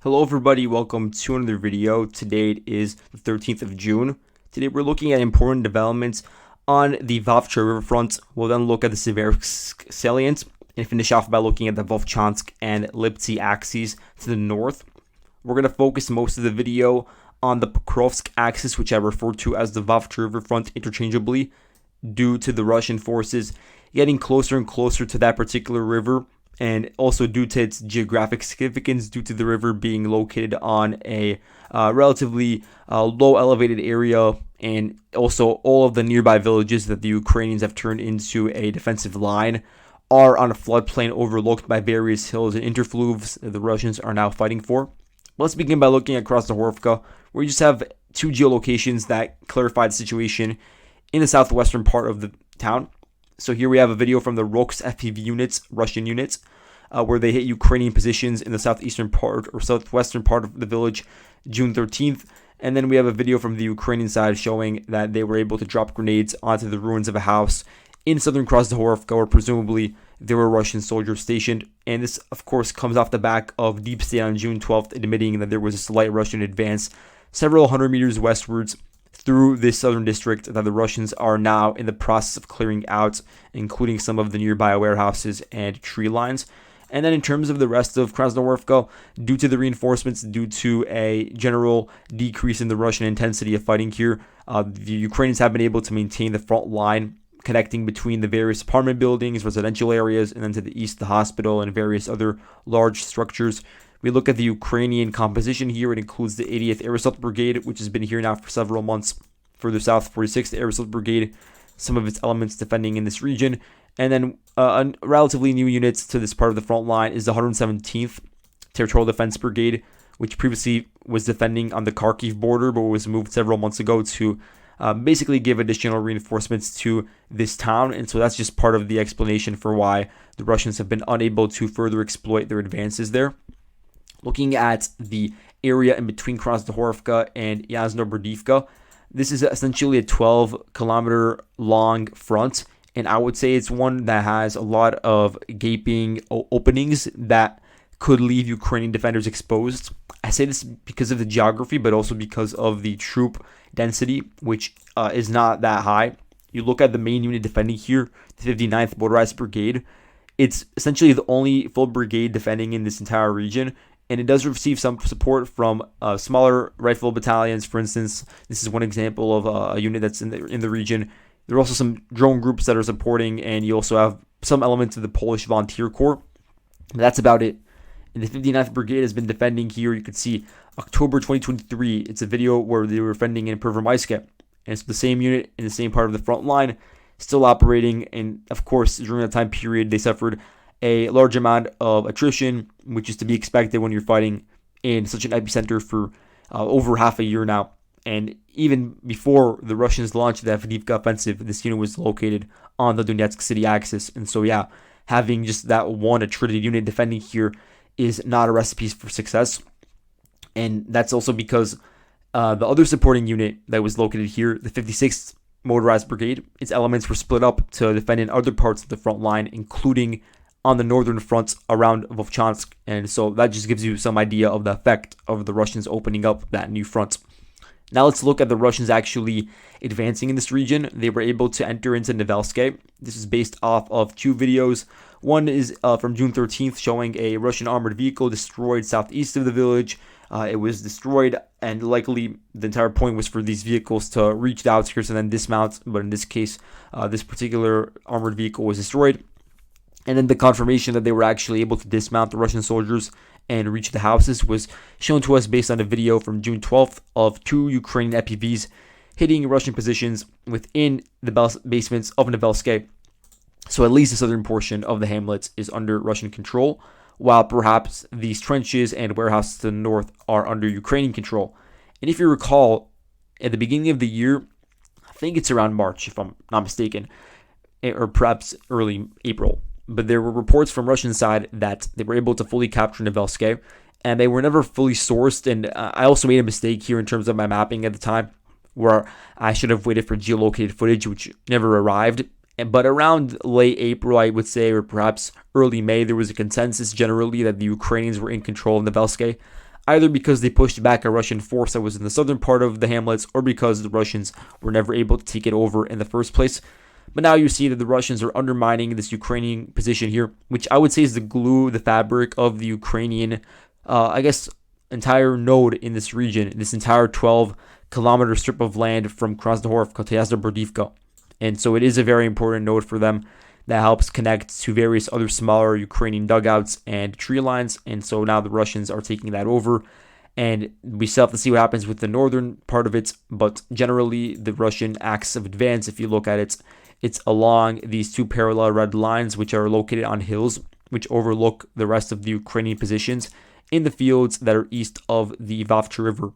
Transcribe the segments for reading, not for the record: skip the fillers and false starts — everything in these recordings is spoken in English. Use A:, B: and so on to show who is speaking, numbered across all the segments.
A: Hello everybody, welcome to another video. Today it is the 13th of June. Today we're looking at important developments on the Vovcha riverfront. We'll then look at the Nevelske salient and finish off by looking at the Volchansk and Liptsi axes to the north. We're going to focus most of the video on the Pokrovsk axis, which I refer to as the Vovcha riverfront interchangeably, due to the Russian forces getting closer and closer to that particular river, and also due to its geographic significance, due to the river being located on a relatively low elevated area, and also all of the nearby villages that the Ukrainians have turned into a defensive line are on a floodplain overlooked by various hills and interfluves that the Russians are now fighting for. Let's begin by looking at Krasnohorivka, where you just have two geolocations that clarify the situation in the southwestern part of the town. So here we have a video from the Roks FPV units, Russian units, where they hit Ukrainian positions in the southeastern part or southwestern part of the village June 13th. And then we have a video from the Ukrainian side showing that they were able to drop grenades onto the ruins of a house in southern Krasnohorivka, where presumably there were Russian soldiers stationed. And this, of course, comes off the back of Deep State on June 12th admitting that there was a slight Russian advance several hundred meters westwards through this southern district that the Russians are now in the process of clearing out, including some of the nearby warehouses and tree lines. And then in terms of the rest of Krasnohorivka, due to the reinforcements, due to a general decrease in the Russian intensity of fighting here, the Ukrainians have been able to maintain the front line connecting between the various apartment buildings, residential areas, and then to the east, the hospital, and various other large structures. We look at the Ukrainian composition here. It includes the 80th Air Assault Brigade, which has been here now for several months. Further south, 46th Air Assault Brigade, some of its elements defending in this region. And then relatively new units to this part of the front line is the 117th Territorial Defense Brigade, which previously was defending on the Kharkiv border, but was moved several months ago to basically give additional reinforcements to this town. And so that's just part of the explanation for why the Russians have been unable to further exploit their advances there. Looking at the area in between Krasnohorivka and Yasnobrodivka, this is essentially a 12-kilometer long front, and I would say it's one that has a lot of gaping openings that could leave Ukrainian defenders exposed. I say this because of the geography, but also because of the troop density, which is not that high. You look at the main unit defending here, the 59th Motorized Brigade. It's essentially the only full brigade defending in this entire region, and it does receive some support from smaller rifle battalions. For instance, this is one example of a unit that's in the region. There are also some drone groups that are supporting, and you also have some elements of the Polish Volunteer Corps. That's about it. And the 59th Brigade has been defending here. You can see October 2023. It's a video where they were defending in Pervomaiske. And it's the same unit in the same part of the front line, still operating. And of course, during that time period, they suffered a large amount of attrition, which is to be expected when you're fighting in such an epicenter for over half a year now. And even before the Russians launched the Avdiivka offensive, this unit was located on the Donetsk city axis. And so, yeah, having just that one attrited unit defending here is not a recipe for success. And that's also because the other supporting unit that was located here, the 56th Motorized Brigade, its elements were split up to defend in other parts of the front line, including on the northern front around Volchansk. And so that just gives you some idea of the effect of the Russians opening up that new front. Now let's look at the Russians actually advancing in this region. They were able to enter into Nevelske. This is based off of two videos. One is from June 13th showing a Russian armored vehicle destroyed southeast of the village. It was destroyed, and likely the entire point was for these vehicles to reach the outskirts and then dismount. But in this case, this particular armored vehicle was destroyed. And then the confirmation that they were actually able to dismount the Russian soldiers and reach the houses was shown to us based on a video from June 12th of two Ukrainian FPVs hitting Russian positions within the basements of Nevelske. So at least the southern portion of the hamlets is under Russian control, while perhaps these trenches and warehouses to the north are under Ukrainian control. And if you recall, at the beginning of the year, I think it's around March, if I'm not mistaken, or perhaps early April, but there were reports from Russian side that they were able to fully capture Nevelske, and they were never fully sourced. And I also made a mistake here in terms of my mapping at the time, where I should have waited for geolocated footage, which never arrived. But around late April, I would say, or perhaps early May, there was a consensus generally that the Ukrainians were in control of Nevelske. either because they pushed back a Russian force that was in the southern part of the hamlets, or because the Russians were never able to take it over in the first place. But now you see that the Russians are undermining this Ukrainian position here, which I would say is the glue, the fabric of the Ukrainian, entire node in this region, this entire 12-kilometer strip of land from Krasnohorivka to Krasnohorivka. And so it is a very important node for them that helps connect to various other smaller Ukrainian dugouts and tree lines. And so now the Russians are taking that over. And we still have to see what happens with the northern part of it. But generally, the Russian axis of advance, if you look at it, it's along these two parallel red lines, which are located on hills, which overlook the rest of the Ukrainian positions in the fields that are east of the Vavcha River.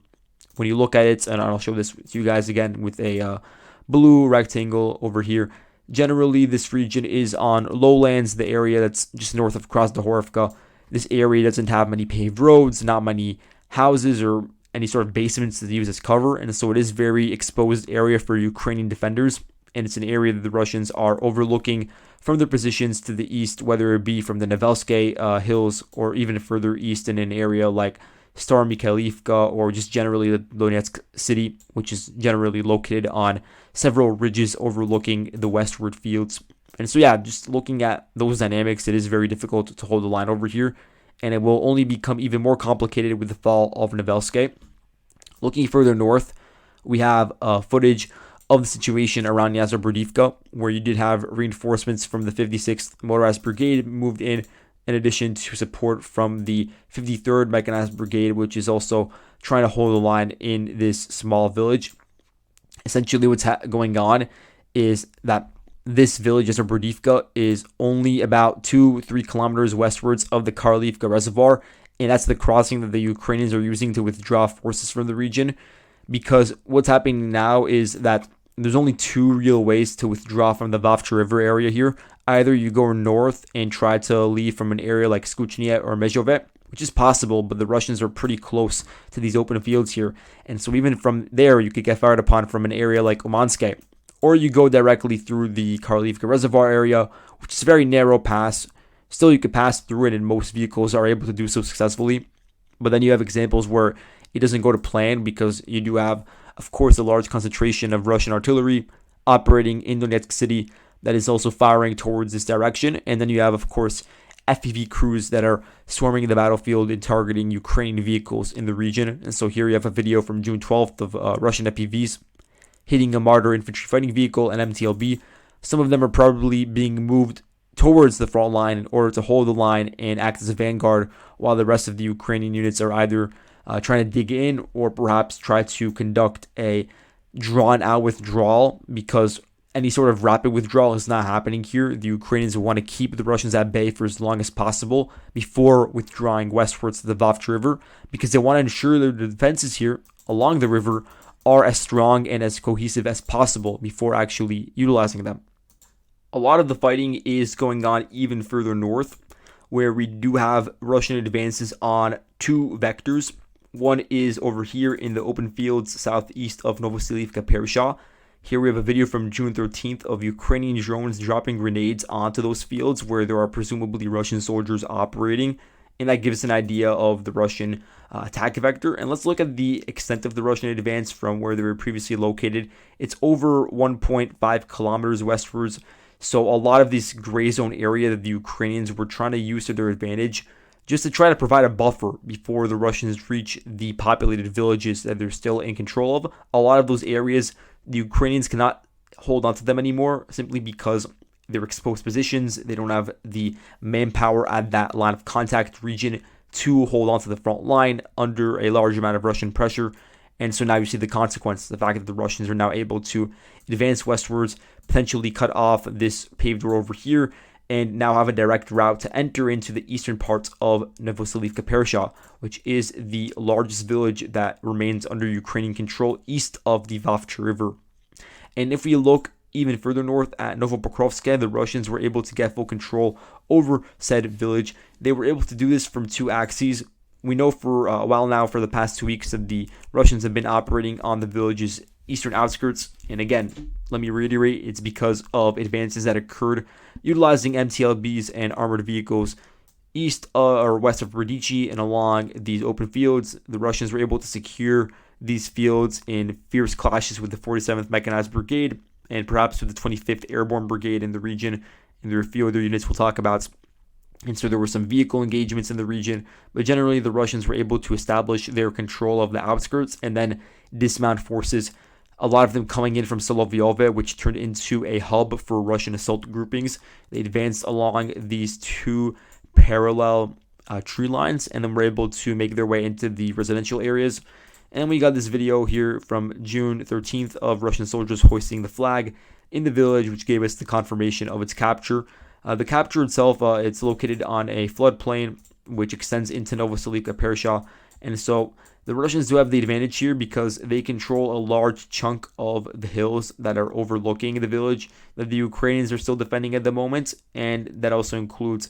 A: When you look at it, and I'll show this to you guys again with a blue rectangle over here, generally this region is on lowlands, the area that's just north of Krasnohorivka. This area doesn't have many paved roads, not many houses or any sort of basements to use as cover, and so it is very exposed area for Ukrainian defenders. And it's an area that the Russians are overlooking from their positions to the east, whether it be from the Nevelske hills or even further east in an area like Novokalynove or just generally the Donetsk city, which is generally located on several ridges overlooking the westward fields. And so, yeah, just looking at those dynamics, it is very difficult to hold the line over here, and it will only become even more complicated with the fall of Nevelske. Looking further north, we have footage of the situation around Krasnohorivka, where you did have reinforcements from the 56th Motorized Brigade moved in addition to support from the 53rd Mechanized Brigade, which is also trying to hold the line in this small village. Essentially, what's going on is that this village, Krasnohorivka, is only about 2-3 kilometers westwards of the Karlivka Reservoir, and that's the crossing that the Ukrainians are using to withdraw forces from the region. Because what's happening now is that there's only two real ways to withdraw from the Vavcha River area here. Either you go north and try to leave from an area like Skuchnie or Mezhove, which is possible, but the Russians are pretty close to these open fields here. And so even from there, you could get fired upon from an area like Umanske. Or you go directly through the Karlivka Reservoir area, which is a very narrow pass. Still, you could pass through it, and most vehicles are able to do so successfully. But then you have examples where it doesn't go to plan because you do have, of course, a large concentration of Russian artillery operating in Donetsk city that is also firing towards this direction. And then you have, of course, FPV crews that are swarming the battlefield and targeting Ukrainian vehicles in the region. And so here you have a video from June 12th of Russian FPVs hitting a Marder infantry fighting vehicle and MTLB. Some of them are probably being moved towards the front line in order to hold the line and act as a vanguard, while the rest of the Ukrainian units are either trying to dig in or perhaps try to conduct a drawn-out withdrawal, because any sort of rapid withdrawal is not happening here. The Ukrainians want to keep the Russians at bay for as long as possible before withdrawing westwards to the Vavcha River, because they want to ensure that the defenses here along the river are as strong and as cohesive as possible before actually utilizing them. A lot of the fighting is going on even further north, where we do have Russian advances on two vectors. One is over here in the open fields southeast of Novoselivka Perisha. Here we have a video from June 13th of Ukrainian drones dropping grenades onto those fields where there are presumably Russian soldiers operating. And that gives an idea of the Russian attack vector. And let's look at the extent of the Russian advance from where they were previously located. It's over 1.5 kilometers westwards. So a lot of this gray zone area that the Ukrainians were trying to use to their advantage, just to try to provide a buffer before the Russians reach the populated villages that they're still in control of. A lot of those areas, the Ukrainians cannot hold on to them anymore simply because they're exposed positions. They don't have the manpower at that line of contact region to hold on to the front line under a large amount of Russian pressure. And so now you see the consequence, the fact that the Russians are now able to advance westwards, potentially cut off this paved road over here, and now have a direct route to enter into the eastern parts of Novoselivka Perisha, which is the largest village that remains under Ukrainian control east of the Vavcha River. And if we look even further north at Novopokrovsk, the Russians were able to get full control over said village. They were able to do this from two axes. We know for a while now, for the past 2 weeks, that the Russians have been operating on the village's eastern outskirts. And again, let me reiterate, it's because of advances that occurred utilizing MTLBs and armored vehicles east or west of Berdichi and along these open fields. The Russians were able to secure these fields in fierce clashes with the 47th Mechanized Brigade and perhaps with the 25th Airborne Brigade in the region. And there are a few other units we'll talk about. And so there were some vehicle engagements in the region, but generally the Russians were able to establish their control of the outskirts and then dismount forces, a lot of them coming in from Solovyove, which turned into a hub for Russian assault groupings. They advanced along these two parallel tree lines and then were able to make their way into the residential areas. And we got this video here from June 13th of Russian soldiers hoisting the flag in the village, which gave us the confirmation of its capture. The capture itself, it's located on a floodplain which extends into Novokalynove Perisha, and so the Russians do have the advantage here because they control a large chunk of the hills that are overlooking the village that the Ukrainians are still defending at the moment, and that also includes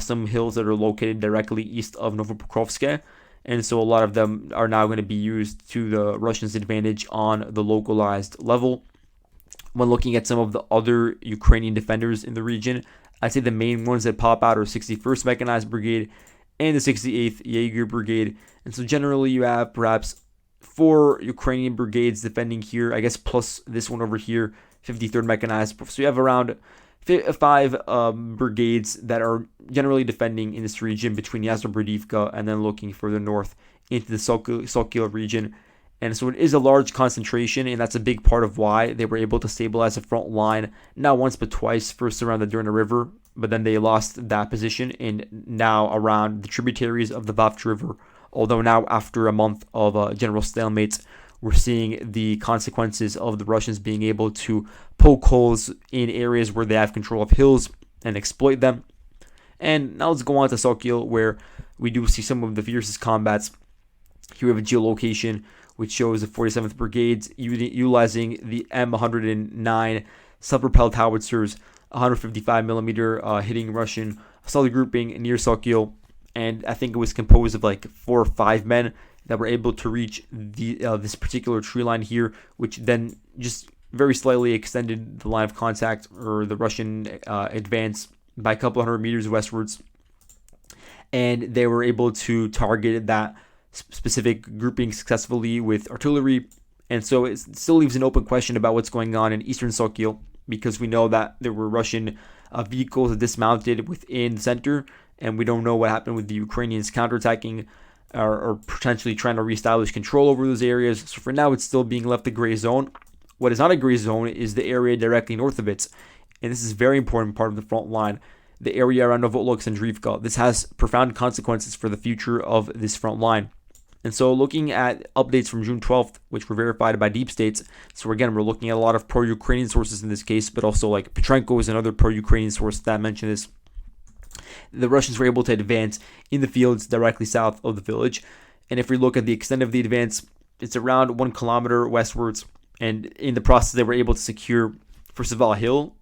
A: some hills that are located directly east of Novokalynove, and so a lot of them are now going to be used to the Russians' advantage on the localized level. When looking at some of the other Ukrainian defenders in the region, I'd say the main ones that pop out are 61st Mechanized Brigade and the 68th Jaeger Brigade. And so generally you have perhaps 4 Ukrainian brigades defending here, I guess plus this one over here, 53rd Mechanized. So you have around 5 brigades that are generally defending in this region between Krasnohorivka and then looking further north into the Sokil region. And so it is a large concentration, and that's a big part of why they were able to stabilize the front line, not once but twice, first around the Durna River, but then they lost that position, and now around the tributaries of the Vavch River. Although now, after a month of general stalemate, we're seeing the consequences of the Russians being able to poke holes in areas where they have control of hills and exploit them. And now let's go on to Sokil, where we do see some of the fiercest combats. Here we have a geolocation which shows the 47th Brigade utilizing the M109 self-propelled howitzers, 155mm, hitting Russian assault grouping near Sokil. And I think it was composed of like 4 or 5 men that were able to reach this particular tree line here, which then just very slightly extended the line of contact or the Russian advance by a couple hundred meters westwards. And they were able to target that specific grouping successfully with artillery. And so it still leaves an open question about what's going on in eastern Sokil, because we know that there were Russian vehicles dismounted within the center, and we don't know what happened with the Ukrainians counterattacking or potentially trying to reestablish control over those areas. So for now, it's still being left a gray zone. What is not a gray zone is the area directly north of it, and this is a very important part of the front line, the area around Novokalynove. This has profound consequences for the future of this front line. And so looking at updates from June 12th, which were verified by deep states, so again, we're looking at a lot of pro-Ukrainian sources in this case, but also like Petrenko's and other pro-Ukrainian sources that mention this. The Russians were able to advance in the fields directly south of the village. And if we look at the extent of the advance, it's around 1 kilometer westwards. And in the process, they were able to secure, first of all, a hill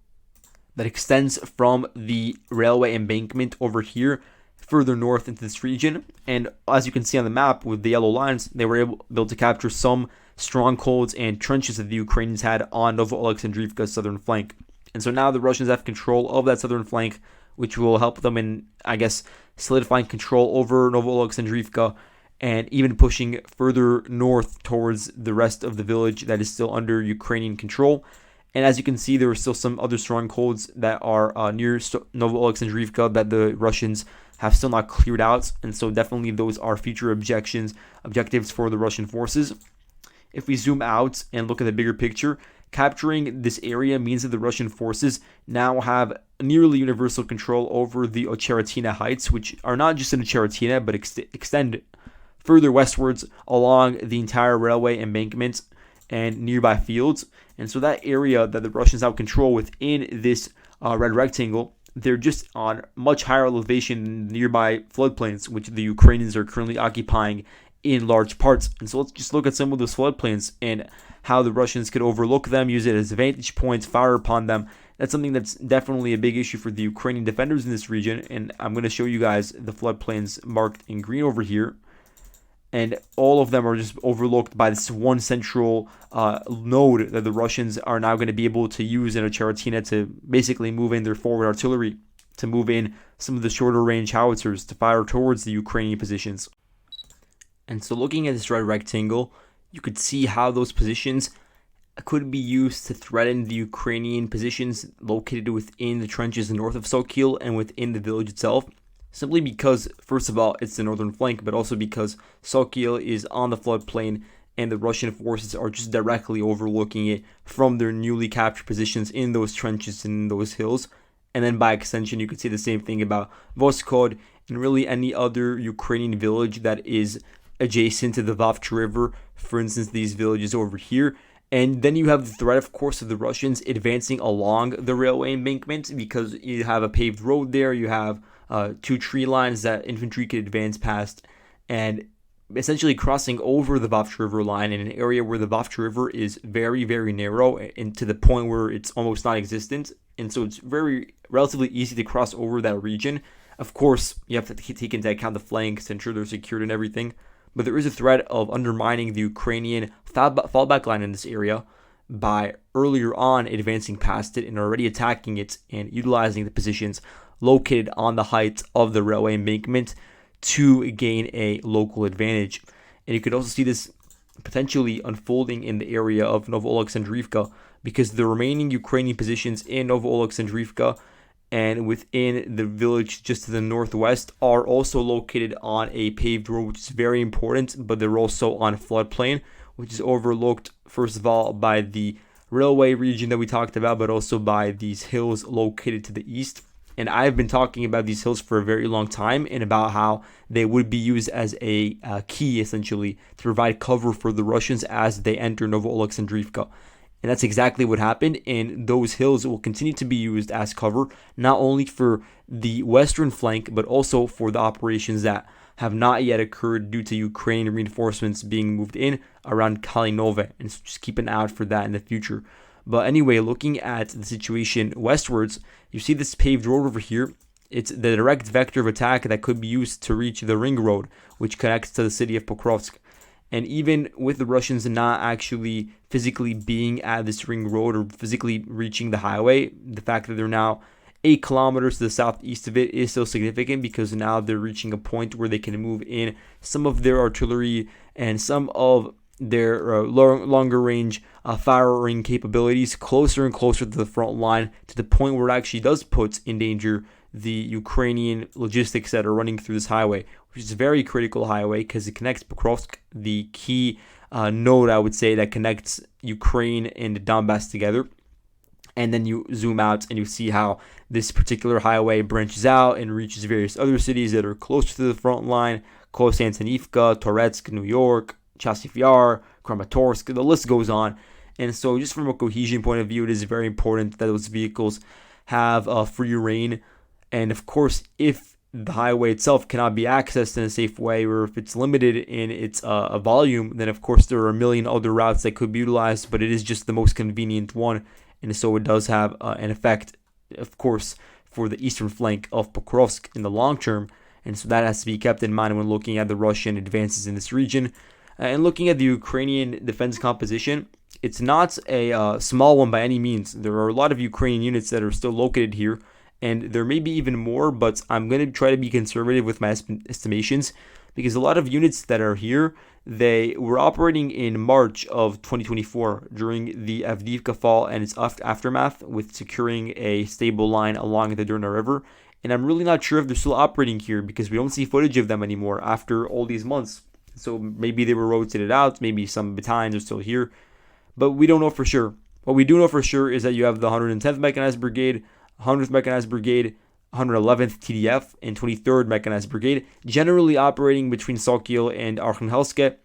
A: that extends from the railway embankment over here further north into this region. And as you can see on the map with the yellow lines, they were able to capture some strongholds and trenches that the Ukrainians had on Novokalynivka's southern flank. And so now the Russians have control of that southern flank, which will help them in, I guess, solidifying control over Novokalynivka and even pushing further north towards the rest of the village that is still under Ukrainian control. And as you can see, there are still some other strongholds that are near Novokalynivka that the Russians have still not cleared out. And so definitely those are future objectives for the Russian forces. If we zoom out and look at the bigger picture, capturing this area means that the Russian forces now have nearly universal control over the Ocheratina Heights, which are not just in Ocheratina, but extend further westwards along the entire railway embankment and nearby fields. And so that area that the Russians have control within this red rectangle, they're just on much higher elevation than nearby floodplains, which the Ukrainians are currently occupying in large parts. And so let's just look at some of those floodplains and how the Russians could overlook them, use it as vantage points, fire upon them. That's something that's definitely a big issue for the Ukrainian defenders in this region. And I'm going to show you guys the floodplains marked in green over here. And all of them are just overlooked by this one central node that the Russians are now going to be able to use in Ocheratina to basically move in their forward artillery. to move in some of the shorter range howitzers to fire towards the Ukrainian positions. And so looking at this red rectangle, you could see how those positions could be used to threaten the Ukrainian positions located within the trenches north of Sokil and within the village itself. Simply because, first of all, it's the northern flank, but also because Sokil is on the floodplain and the Russian forces are just directly overlooking it from their newly captured positions in those trenches and in those hills. And then by extension, you could say the same thing about Voskod and really any other Ukrainian village that is adjacent to the Vavcha River, for instance, these villages over here. And then you have the threat, of course, of the Russians advancing along the railway embankment because you have a paved road there, you have two tree lines that infantry could advance past, and essentially crossing over the Vavcha River line in an area where the Vavcha River is very, very narrow and to the point where it's almost non-existent. And so it's relatively easy to cross over that region. Of course, you have to take into account the flanks, ensure they're secured and everything. But there is a threat of undermining the Ukrainian fallback line in this area by earlier on advancing past it and already attacking it and utilizing the positions located on the heights of the railway embankment to gain a local advantage. And you could also see this potentially unfolding in the area of Novokalynove because the remaining Ukrainian positions in Novokalynove and within the village just to the northwest are also located on a paved road, which is very important, but they're also on floodplain, which is overlooked, first of all, by the railway region that we talked about, but also by these hills located to the east. And I've been talking about these hills for a very long time and about how they would be used as a key, essentially, to provide cover for the Russians as they enter Novokalynove. And that's exactly what happened, and those hills will continue to be used as cover, not only for the western flank, but also for the operations that have not yet occurred due to Ukrainian reinforcements being moved in around Novokalynove, and so just keep an eye out for that in the future. But anyway, looking at the situation westwards, you see this paved road over here. It's the direct vector of attack that could be used to reach the ring road, which connects to the city of Pokrovsk. And even with the Russians not actually physically being at this ring road or physically reaching the highway, the fact that they're now 8 kilometers to the southeast of it is still significant because now they're reaching a point where they can move in some of their artillery and some of their longer range firing capabilities closer and closer to the front line to the point where it actually does put in danger the Ukrainian logistics that are running through this highway, which is a very critical highway because it connects Pokrovsk, the key node, I would say, that connects Ukraine and Donbass together. And then you zoom out and you see how this particular highway branches out and reaches various other cities that are closer to the front line, Krasnohorivka, Toretsk, New York, Chasiv Yar, Kramatorsk, the list goes on. And so just from a cohesion point of view, it is very important that those vehicles have free reign. And of course, if the highway itself cannot be accessed in a safe way, or if it's limited in its volume, then of course there are a million other routes that could be utilized, but it is just the most convenient one. And so it does have an effect, of course, for the eastern flank of Pokrovsk in the long term. And so that has to be kept in mind when looking at the Russian advances in this region. And looking at the Ukrainian defense composition, it's not a small one by any means. There are a lot of Ukrainian units that are still located here, and there may be even more, but I'm going to try to be conservative with my estimations because a lot of units that are here, they were operating in March of 2024 during the Avdiivka fall and its aftermath with securing a stable line along the Durna River. And I'm really not sure if they're still operating here because we don't see footage of them anymore after all these months. So maybe they were rotated out, maybe some battalions are still here, but we don't know for sure. What we do know for sure is that you have the 110th Mechanized Brigade, 100th Mechanized Brigade, 111th TDF, and 23rd Mechanized Brigade, generally operating between Sokil and Arkhanhelske.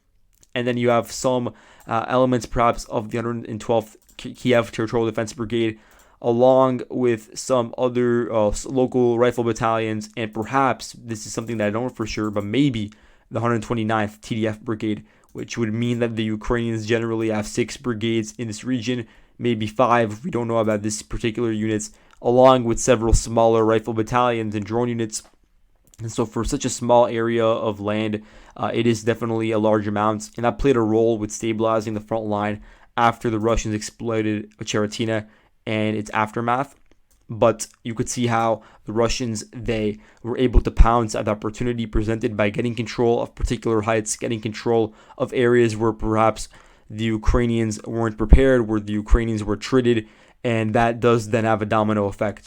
A: And then you have some elements perhaps of the 112th Kiev Territorial Defense Brigade, along with some other local rifle battalions, and perhaps, this is something that I don't know for sure, but maybe the 129th TDF Brigade, which would mean that the Ukrainians generally have 6 brigades in this region, maybe 5 if we don't know about this particular units, along with several smaller rifle battalions and drone units. And so for such a small area of land, it is definitely a large amount, and that played a role with stabilizing the front line after the Russians exploited Cheratina and its aftermath. but you could see how the Russians, they were able to pounce at the opportunity presented by getting control of particular heights, getting control of areas where perhaps the Ukrainians weren't prepared, where the Ukrainians were treated, and that does then have a domino effect.